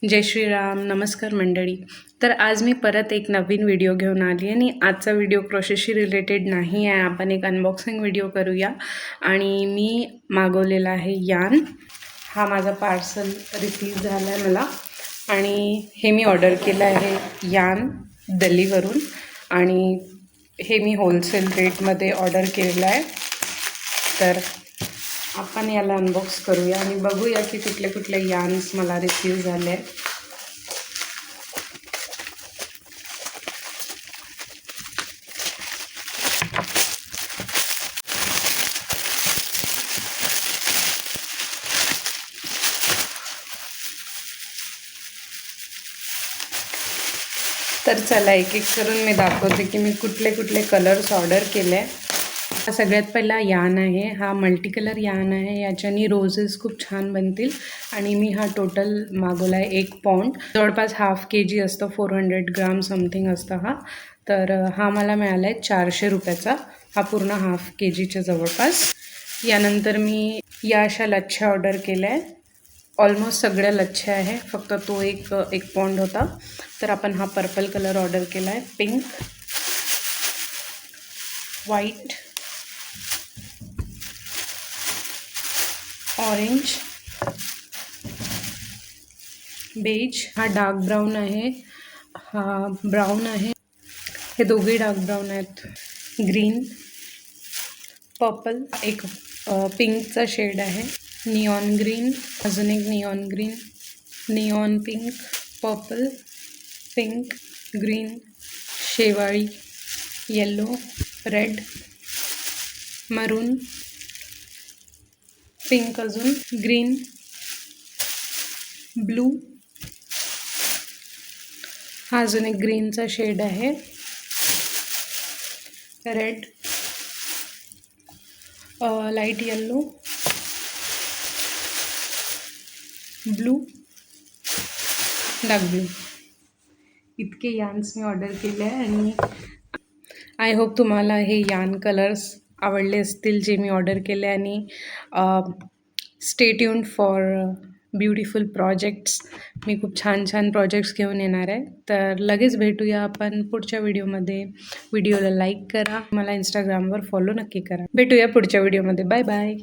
जय श्रीराम. नमस्कार मंडळी. तर आज मी परत एक नवीन व्हिडिओ घेऊन आली आणि आजचा व्हिडिओ क्रोशेशी रिलेटेड नाही आहे. आपण एक अनबॉक्सिंग व्हिडिओ करूया. आणि मी मागवलेला आहे यान. हा माझा पार्सल रिसीव झाला आहे मला आणि हे मी ऑर्डर केलं आहे यान दिल्लीवरून आणि हे मी होलसेल रेटमध्ये ऑर्डर केलेलं आहे. तर आपण याला अनबॉक्स करूया आणि बघूया की कुठले कुठले यान्स मला रिसीव झाले आहेत. तर चला एक एक करून मी दाखवते की मी कुठले कुठले कलर्स ऑर्डर केले. हा सगळ्यात पहिला यान आहे. हा मल्टी कलर यान आहे. याच्यानी रोजेस खूप छान बनतील आणि मी हा टोटल मागवला आहे 1 पाऊंड, जवळपास हाफ kg असतं, 400 ग्राम समथिंग असतं हा. तर हा मला मिळाला आहे 400 रुपयाचा, हा पूर्ण हाफ kgच्या जवळपास. यानंतर मी या अशा लच्छ्या ऑर्डर केल्या आहे. ऑलमोस्ट सगळ्या लच्छ्या आहे, फक्त तो एक पाऊंड होता. तर आपण हा पर्पल कलर ऑर्डर केला आहे, पिंक, व्हाईट, ऑरेंज, बेज. हा डार्क ब्राऊन आहे, हा ब्राऊन आहे, हे दोघे डार्क ब्राऊन आहेत. ग्रीन, पर्पल, एक पिंकचा शेड आहे, निऑन ग्रीन, अजून एक neon green, neon pink, purple, pink, green, शेवाळी, येलो, रेड, मरून, पिंक, अजून ग्रीन, ब्लू, हा अजून एक ग्रीनचा शेड आहे, red, light yellow, blue, dark blue. इतके यान्स मी ऑर्डर केले आहे आणि आय होप तुम्हाला हे यान कलर्स आवडले असतील जे मी ऑर्डर केले. आणि stay tuned for beautiful projects. मी खूप छान छान प्रोजेक्ट्स घेऊन येणार आहे. तर लगेच भेटूया आपण पुढच्या व्हिडिओमध्ये. व्हिडिओला लाईक करा, मला इंस्टाग्रामवर फॉलो नक्की करा. भेटूया पुढच्या व्हिडिओमध्ये. Bye bye.